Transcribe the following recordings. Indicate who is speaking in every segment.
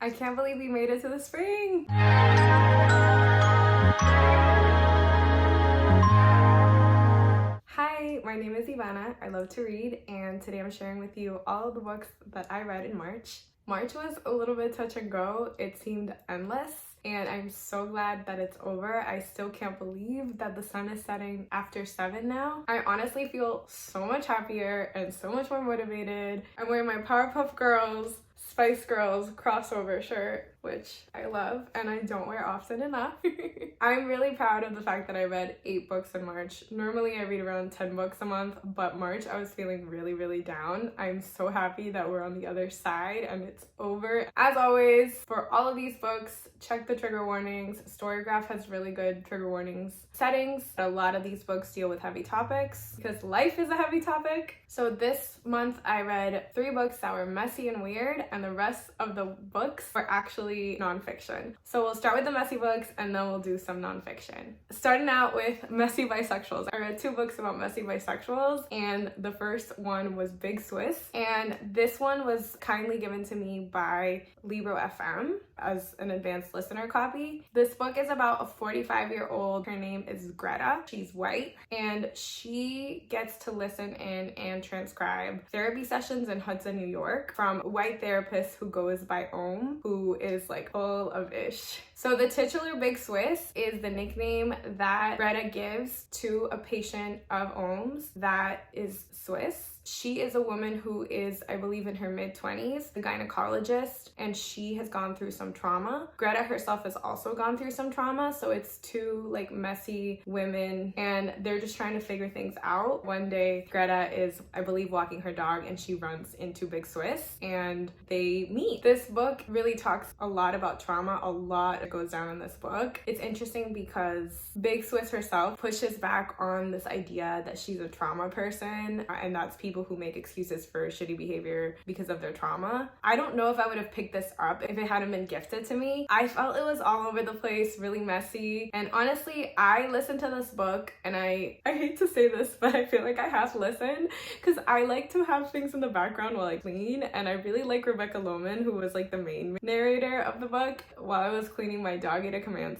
Speaker 1: I can't believe we made it to the spring. Hi, my name is Ivana. I love to read, and today I'm sharing with you all of the books that I read in March. March was a little bit touch and go. It seemed endless, and I'm so glad that it's over. I still can't believe that the sun is setting after 7 now. I honestly feel so much happier and so much more motivated. I'm wearing my Powerpuff Girls, Spice Girls crossover shirt, which I love and I don't wear often enough. I'm really proud of the fact that I read 8 books in March. Normally I read around 10 books a month, but March I was feeling really down. I'm so happy that we're on the other side and it's over. As always, for all of these books, check the trigger warnings. Storygraph has really good trigger warnings settings. A lot of these books deal with heavy topics because life is a heavy topic. So this month I read 3 books that were messy and weird, and the rest of the books were actually nonfiction. So we'll start with the messy books and then we'll do some nonfiction. Starting out with messy bisexuals. I read 2 books about messy bisexuals, and the first one was Big Swiss, and this one was kindly given to me by Libro FM as an advanced listener copy. This book is about a 45-year-old. Her name is Greta. She's white, and she gets to listen in and transcribe therapy sessions in Hudson, New York from a white therapist who goes by Ohm, who is like full of ish. So the titular Big Swiss is the nickname that Greta gives to a patient of Ohm's that is Swiss. She is a woman who is, I believe, in her mid-20s, a gynecologist, and she has gone through some trauma. Greta herself has also gone through some trauma, so it's 2 like messy women, and they're just trying to figure things out. One day, Greta is, I believe, walking her dog, and she runs into Big Swiss, and they meet. This book really talks a lot about trauma. A lot goes down in this book. It's interesting because Big Swiss herself pushes back on this idea that she's a trauma person, and that's people who make excuses for shitty behavior because of their trauma. I don't know if I would have picked this up if it hadn't been gifted to me. I felt it was all over the place, really messy, and honestly, I listened to this book, and I hate to say this, but I feel like I have to listen because I like to have things in the background while I clean, and I really like Rebecca Lohman, who was like the main narrator of the book. While I was cleaning my dog, ate a command,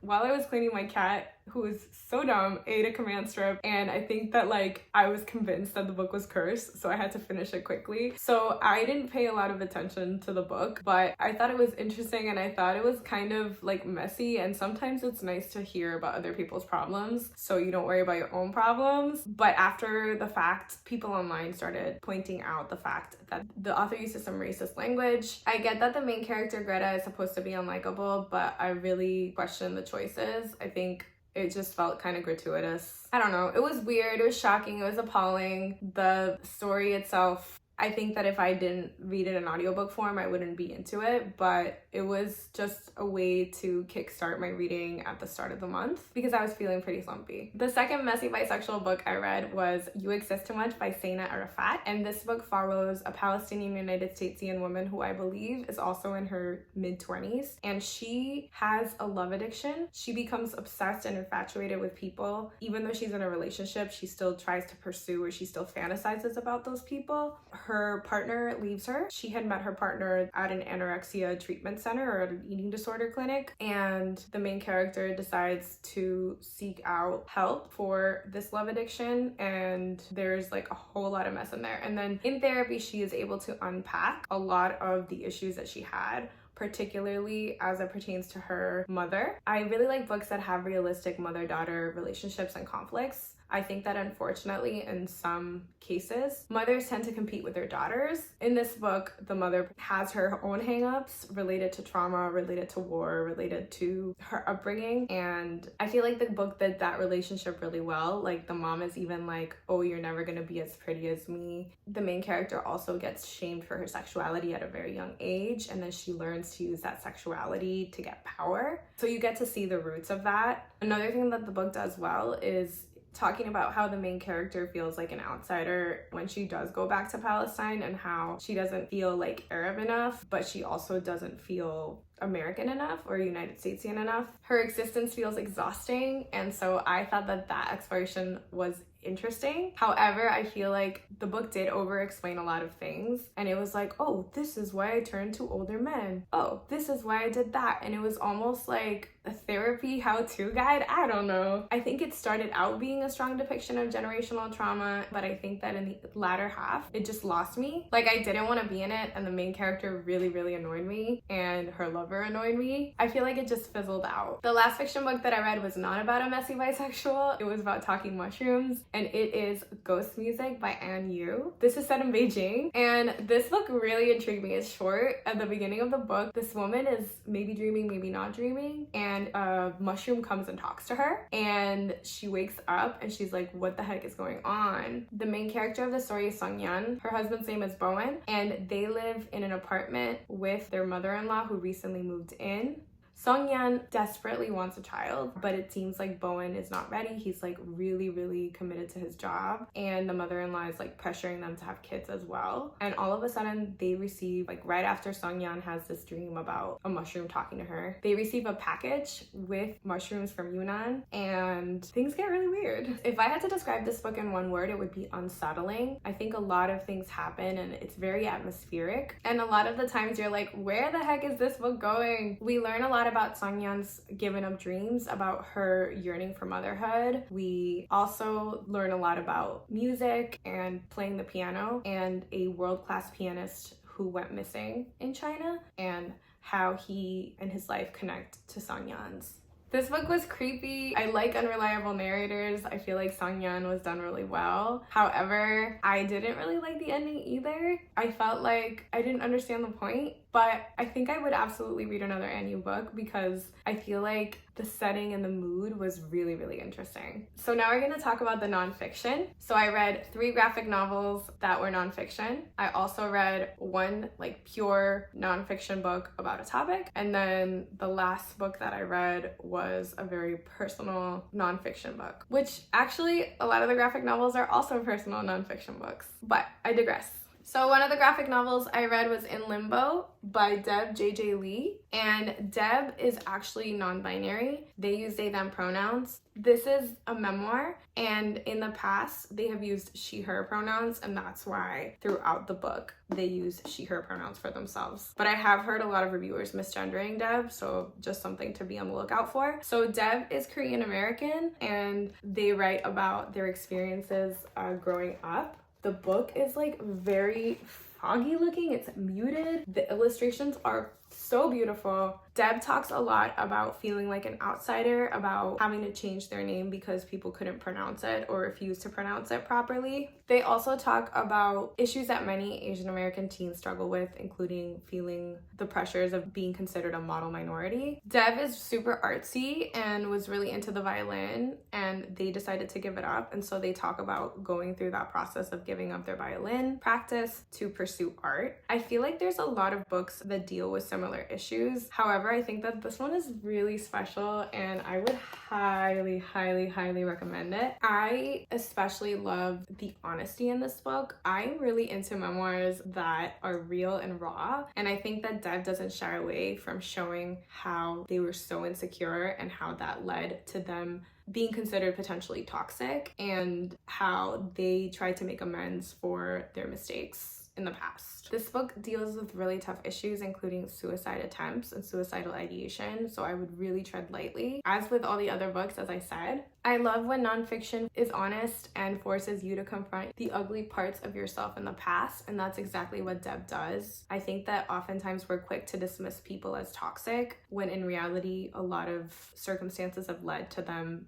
Speaker 1: while I was cleaning my cat, who is so dumb, ate a command strip, and I think that like I was convinced that the book was cursed, so I had to finish it quickly. So I didn't pay a lot of attention to the book, but I thought it was interesting, and I thought it was kind of like messy, and sometimes it's nice to hear about other people's problems so you don't worry about your own problems. But after the fact, people online started pointing out the fact that the author uses some racist language. I get that the main character, Greta, is supposed to be unlikable, but I really question the choices. I think it just felt kind of gratuitous. I don't know. It was weird. It was shocking. It was appalling. The story itself, I think that if I didn't read it in audiobook form, I wouldn't be into it, but it was just a way to kickstart my reading at the start of the month because I was feeling pretty slumpy. The second messy bisexual book I read was You Exist Too Much by Zaina Arafat, and this book follows a Palestinian United Statesian woman who I believe is also in her mid-20s, and she has a love addiction. She becomes obsessed and infatuated with people. Even though she's in a relationship, she still tries to pursue, or she still fantasizes about those people. Her partner leaves her. She had met her partner at an anorexia treatment center or at an eating disorder clinic, and the main character decides to seek out help for this love addiction, and there's like a whole lot of mess in there. And then in therapy, she is able to unpack a lot of the issues that she had, particularly as it pertains to her mother. I really like books that have realistic mother-daughter relationships and conflicts. I think that unfortunately in some cases, mothers tend to compete with their daughters. In this book, the mother has her own hangups related to trauma, related to war, related to her upbringing. And I feel like the book did that relationship really well. Like the mom is even like, oh, you're never gonna be as pretty as me. The main character also gets shamed for her sexuality at a very young age. And then she learns to use that sexuality to get power. So you get to see the roots of that. Another thing that the book does well is talking about how the main character feels like an outsider when she does go back to Palestine, and how she doesn't feel like Arab enough, but she also doesn't feel American enough or United Statesian enough. Her existence feels exhausting, and so I thought that that exploration was interesting. However, I feel like the book did over explain a lot of things, and it was like, oh, this is why I turned to older men. Oh, this is why I did that. And it was almost like a therapy how-to guide. I don't know. I think it started out being a strong depiction of generational trauma, but I think that in the latter half, it just lost me. Like, I didn't want to be in it, and the main character really annoyed me, and her lover annoyed me. I feel like it just fizzled out. The last fiction book that I read was not about a messy bisexual. It was about talking mushrooms, and it is Ghost Music by Anne Yu. This is set in Beijing, and this book really intrigued me. It's short. At the beginning of the book, this woman is maybe dreaming, maybe not dreaming, and a mushroom comes and talks to her, and she wakes up and she's like, what the heck is going on? The main character of the story is Song Yan. Her husband's name is Bowen, and they live in an apartment with their mother-in-law who recently moved in. Song Yan desperately wants a child, but it seems like Bowen is not ready. He's like really committed to his job, and the mother-in-law is like pressuring them to have kids as well. And all of a sudden they receive, like right after Song Yan has this dream about a mushroom talking to her, they receive a package with mushrooms from Yunnan, and things get really weird. If I had to describe this book in one word, it would be unsettling. I think a lot of things happen and it's very atmospheric, and a lot of the times you're like, where the heck is this book going? We learn a lot about Song Yan's given up dreams, about her yearning for motherhood. We also learn a lot about music and playing the piano, and a world-class pianist who went missing in China, and how he and his life connect to Song Yan's. This book was creepy. I like unreliable narrators. I feel like Song Yan was done really well. However, I didn't really like the ending either. I felt like I didn't understand the point, but I think I would absolutely read another Anne Yu book because I feel like the setting and the mood was really interesting. So now we're gonna talk about the nonfiction. So I read 3 graphic novels that were nonfiction. I also read 1 like pure nonfiction book about a topic. And then the last book that I read was a very personal nonfiction book, which actually a lot of the graphic novels are also personal nonfiction books, but I digress. So one of the graphic novels I read was In Limbo by Deb J.J. Lee, and Deb is actually non-binary. They use they, them pronouns. This is a memoir, and in the past they have used she, her pronouns, and that's why throughout the book they use she, her pronouns for themselves. But I have heard a lot of reviewers misgendering Deb, so just something to be on the lookout for. So Deb is Korean American, and they write about their experiences growing up. The book is like very foggy looking, it's muted. The illustrations are so beautiful. Deb talks a lot about feeling like an outsider, about having to change their name because people couldn't pronounce it or refused to pronounce it properly. They also talk about issues that many Asian American teens struggle with, including feeling the pressures of being considered a model minority. Deb is super artsy and was really into the violin, and they decided to give it up, and so they talk about going through that process of giving up their violin practice to pursue art. I feel like there's a lot of books that deal with similar issues. However, I think that this one is really special, and I would highly recommend it. I especially love the honesty in this book. I'm really into memoirs that are real and raw, and I think that Deb doesn't shy away from showing how they were so insecure and how that led to them being considered potentially toxic, and how they tried to make amends for their mistakes in the past. This book deals with really tough issues, including suicide attempts and suicidal ideation, so I would really tread lightly. As with all the other books, as I said, I love when nonfiction is honest and forces you to confront the ugly parts of yourself in the past, and that's exactly what Deb does. I think that oftentimes we're quick to dismiss people as toxic, when in reality, a lot of circumstances have led to them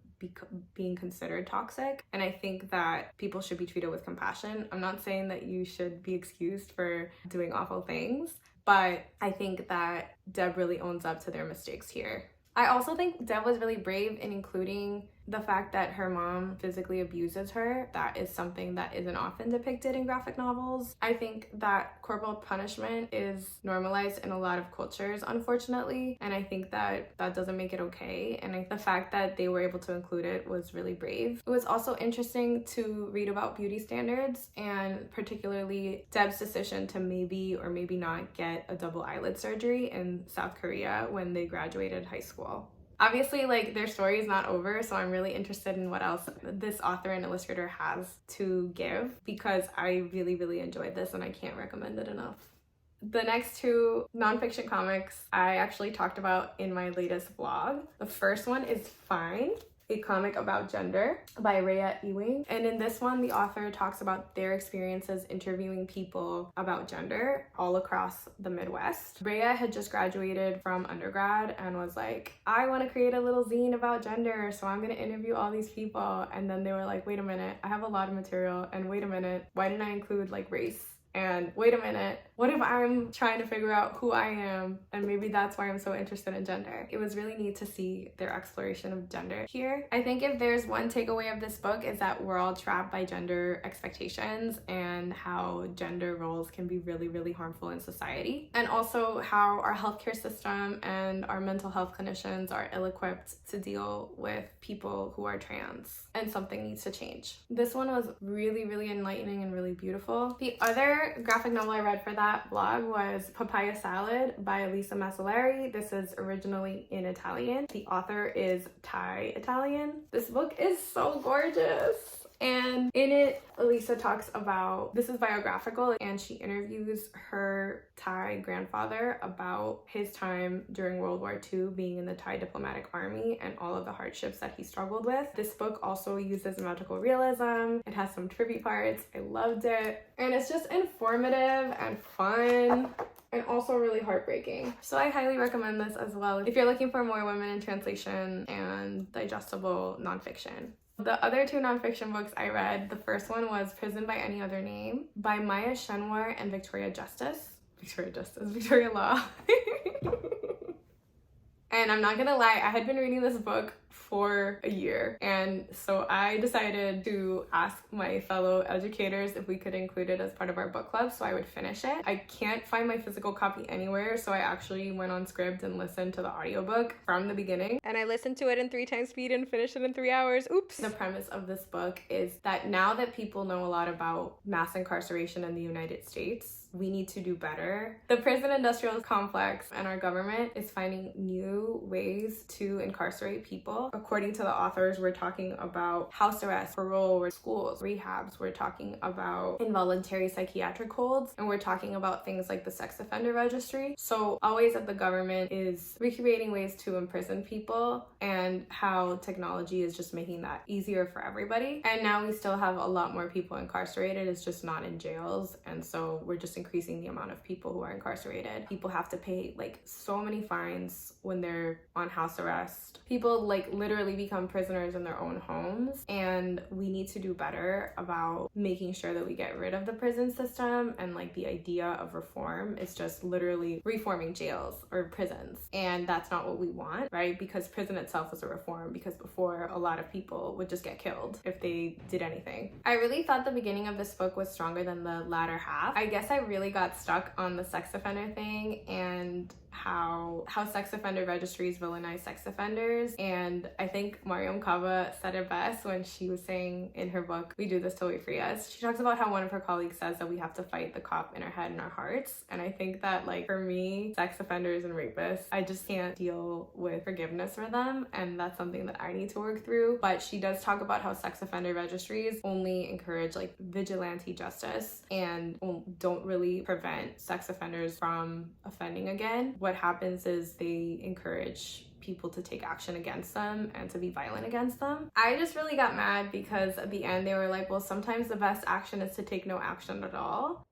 Speaker 1: being considered toxic, and I think that people should be treated with compassion. I'm not saying that you should be excused for doing awful things, but I think that Deb really owns up to their mistakes here. I also think Deb was really brave in including the fact that her mom physically abuses her. That is something that isn't often depicted in graphic novels. I think that corporal punishment is normalized in a lot of cultures, unfortunately, and I think that that doesn't make it okay, and the fact that they were able to include it was really brave. It was also interesting to read about beauty standards, and particularly Deb's decision to maybe or maybe not get a double eyelid surgery in South Korea when they graduated high school. Obviously, like, their story is not over, so I'm really interested in what else this author and illustrator has to give, because I really, really enjoyed this and I can't recommend it enough. The next two nonfiction comics I actually talked about in my latest vlog. The first one is Fine, a comic about gender by Rhea Ewing. And in this one, the author talks about their experiences interviewing people about gender all across the Midwest. Rhea had just graduated from undergrad and was like, I want to create a little zine about gender, so I'm going to interview all these people. And then they were like, wait a minute, I have a lot of material, and wait a minute, why didn't I include like race? And wait a minute, what if I'm trying to figure out who I am, and maybe that's why I'm so interested in gender? It was really neat to see their exploration of gender here. I think if there's one takeaway of this book, is that we're all trapped by gender expectations and how gender roles can be really, really harmful in society. And also how our healthcare system and our mental health clinicians are ill-equipped to deal with people who are trans, and something needs to change. This one was really, really enlightening and really beautiful. The other graphic novel I read for that vlog was Papaya Salad by Elisa Macellari. This is originally in Italian. The author is Thai Italian. This book is so gorgeous. And in it, Elisa talks about, this is biographical, and she interviews her Thai grandfather about his time during World War II being in the Thai diplomatic army and all of the hardships that he struggled with. This book also uses magical realism. It has some trippy parts. I loved it. And it's just informative and fun, and also really heartbreaking. So I highly recommend this as well if you're looking for more women in translation and digestible nonfiction. The other two nonfiction books I read, the first one was Prison by Any Other Name by Maya Schenwar and Victoria Law. And I'm not gonna lie, I had been reading this book for a year, and so I decided to ask my fellow educators if we could include it as part of our book club so I would finish it. I can't find my physical copy anywhere, so I actually went on Scribd and listened to the audiobook from the beginning, and I listened to it in 3 times speed and finished it in 3 hours. Oops. The premise of this book is that now that people know a lot about mass incarceration in the United States, we need to do better. The prison industrial complex and our government is finding new ways to incarcerate people. According to the authors, we're talking about house arrest, parole, schools, rehabs. We're talking about involuntary psychiatric holds, and we're talking about things like the sex offender registry. So always that the government is recreating ways to imprison people, and how technology is just making that easier for everybody. And now we still have a lot more people incarcerated. It's just not in jails, and so we're just increasing the amount of people who are incarcerated. People have to pay like so many fines when they're on house arrest. People like literally become prisoners in their own homes, and we need to do better about making sure that we get rid of the prison system. And like the idea of reform is just literally reforming jails or prisons, and that's not what we want, right? Because prison itself was a reform, because before a lot of people would just get killed if they did anything. I really thought the beginning of this book was stronger than the latter half. I guess I really got stuck on the sex offender thing and how sex offender registries villainize sex offenders. And I think Mariam Kaba said it best when she was saying in her book, We Do This Till We Free Us. She talks about how one of her colleagues says that we have to fight the cop in our head and our hearts. And I think that like for me, sex offenders and rapists, I just can't deal with forgiveness for them, and that's something that I need to work through. But she does talk about how sex offender registries only encourage like vigilante justice and don't really prevent sex offenders from offending again. What happens is they encourage people to take action against them and to be violent against them. I just really got mad because at the end they were like, well, sometimes the best action is to take no action at all.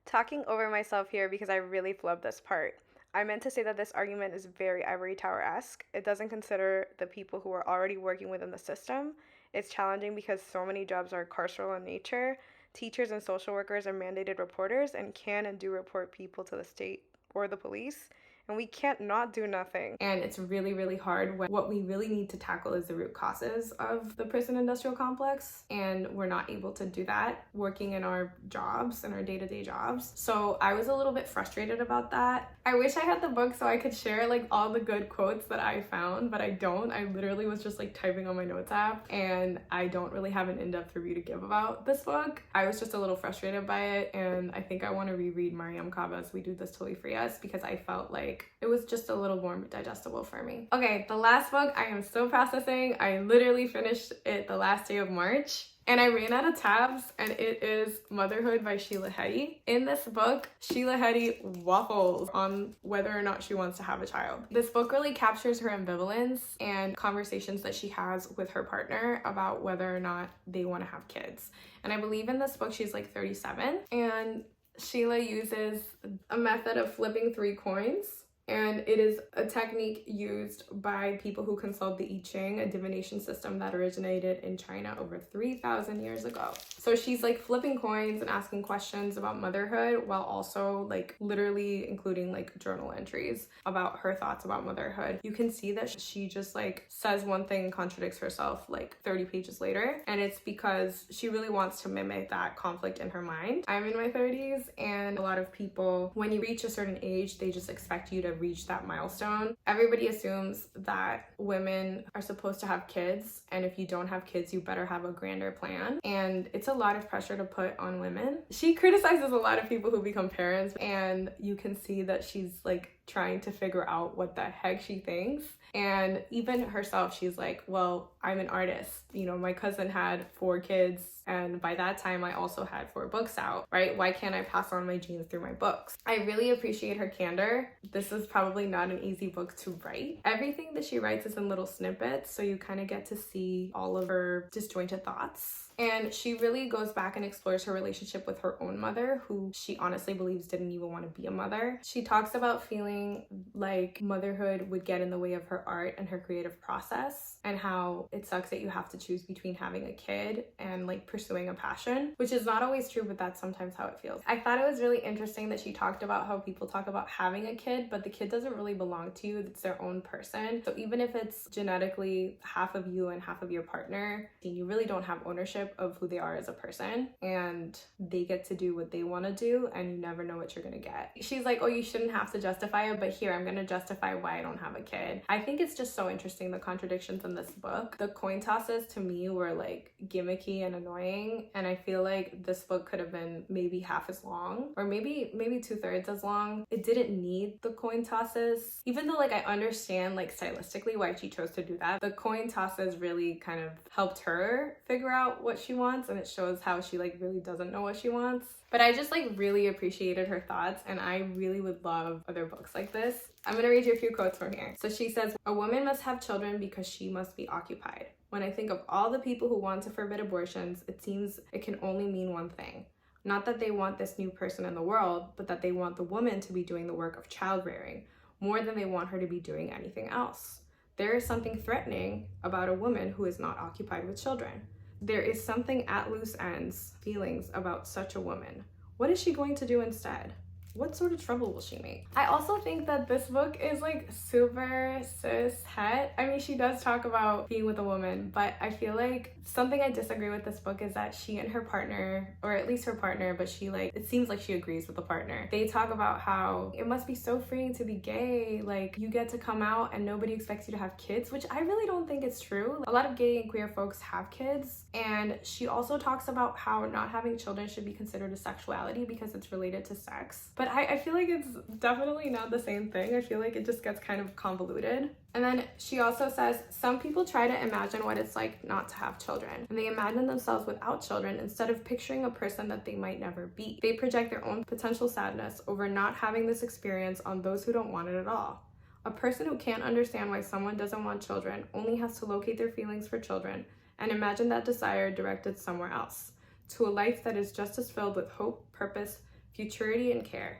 Speaker 1: Talking over myself here because I really flubbed this part. I meant to say that this argument is very Ivory Tower-esque. It doesn't consider the people who are already working within the system. It's challenging because so many jobs are carceral in nature. Teachers and social workers are mandated reporters and can and do report people to the state or the police, and we can't not do nothing. And it's really, really hard when what we really need to tackle is the root causes of the prison industrial complex, and we're not able to do that working in our jobs and our day-to-day jobs. So I was a little bit frustrated about that. I wish I had the book so I could share like all the good quotes that I found, but I don't. I literally was just like typing on my notes app, and I don't really have an in-depth review to give about this book. I was just a little frustrated by it, and I think I want to reread Mariam Kaba's We Do This Till We Free Us, because I felt like like, it was just a little more digestible for me. Okay, the last book I am still processing. I literally finished it the last day of March. And I ran out of tabs, and it is Motherhood by Sheila Heti. In this book, Sheila Heti waffles on whether or not she wants to have a child. This book really captures her ambivalence and conversations that she has with her partner about whether or not they want to have kids. And I believe in this book, she's like 37. And Sheila uses a method of flipping 3 coins. And it is a technique used by people who consult the I Ching, a divination system that originated in China over 3,000 years ago. So she's like flipping coins and asking questions about motherhood while also like literally including like journal entries about her thoughts about motherhood. You can see that she just like says one thing and contradicts herself like 30 pages later. And it's because she really wants to mimic that conflict in her mind. I'm in my 30s, and a lot of people, when you reach a certain age, they just expect you to reach that milestone. Everybody assumes that women are supposed to have kids, and if you don't have kids, you better have a grander plan. And it's a lot of pressure to put on women. She criticizes a lot of people who become parents, and you can see that she's like trying to figure out what the heck she thinks. And even herself, she's like, well, I'm an artist. You know, my cousin had 4 kids, and by that time I also had 4 books out, right? Why can't I pass on my genes through my books? I really appreciate her candor. This is probably not an easy book to write. Everything that she writes is in little snippets, so you kind of get to see all of her disjointed thoughts. And she really goes back and explores her relationship with her own mother, who she honestly believes didn't even want to be a mother. She talks about feeling like motherhood would get in the way of her art and her creative process, and how it sucks that you have to choose between having a kid and like pursuing a passion, which is not always true, but that's sometimes how it feels. I thought it was really interesting that she talked about how people talk about having a kid, but the kid doesn't really belong to you. It's their own person. So even if it's genetically half of you and half of your partner, you really don't have ownership of who they are as a person, and they get to do what they want to do, and you never know what you're gonna get. She's like, oh, you shouldn't have to justify it, but here, I'm gonna justify why I don't have a kid. I think it's just so interesting, the contradictions in this book. The coin tosses to me were like gimmicky and annoying, and I feel like this book could have been maybe half as long, or maybe 2/3 as long. It didn't need the coin tosses, even though like I understand like stylistically why she chose to do that. The coin tosses really kind of helped her figure out what she wants, and it shows how she like really doesn't know what she wants. But I just like really appreciated her thoughts, and I really would love other books like this. I'm gonna read you a few quotes from here. So she says, a woman must have children because she must be occupied. When I think of all the people who want to forbid abortions, it seems it can only mean one thing. Not that they want this new person in the world, but that they want the woman to be doing the work of child rearing more than they want her to be doing anything else. There is something threatening about a woman who is not occupied with children. There is something at loose ends feelings about such a woman. What is she going to do instead? What sort of trouble will she make? I also think that this book is like super cis het. I mean, she does talk about being with a woman, but I feel like something I disagree with this book is that she and her partner, or at least her partner, but she like, it seems like she agrees with the partner. They talk about how it must be so freeing to be gay. Like you get to come out and nobody expects you to have kids, which I really don't think it's true. A lot of gay and queer folks have kids. And she also talks about how not having children should be considered a sexuality because it's related to sex. But I feel like it's definitely not the same thing. I feel like it just gets kind of convoluted. And then she also says, some people try to imagine what it's like not to have children, and they imagine themselves without children instead of picturing a person that they might never be. They project their own potential sadness over not having this experience on those who don't want it at all. A person who can't understand why someone doesn't want children only has to locate their feelings for children and imagine that desire directed somewhere else, to a life that is just as filled with hope, purpose, futurity, and care.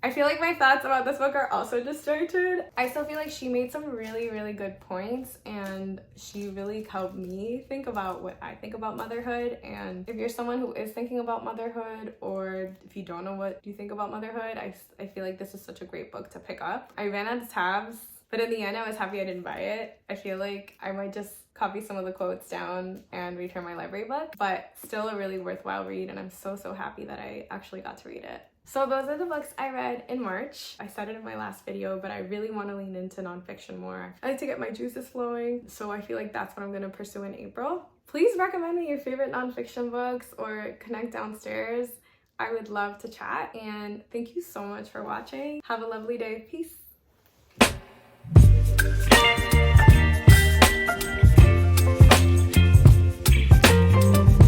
Speaker 1: I feel like my thoughts about this book are also disjointed. I still feel like she made some really, really good points, and she really helped me think about what I think about motherhood. And if you're someone who is thinking about motherhood, or if you don't know what you think about motherhood, I feel like this is such a great book to pick up. I ran out of tabs, but in the end, I was happy I didn't buy it. I feel like I might just copy some of the quotes down and return my library book, but still a really worthwhile read, and I'm so happy that I actually got to read it. So those are the books I read in March. I said it in my last video, but I really want to lean into nonfiction more. I like to get my juices flowing, so I feel like that's what I'm going to pursue in April. Please recommend me your favorite nonfiction books or connect downstairs. I would love to chat, and thank you so much for watching. Have a lovely day. Peace.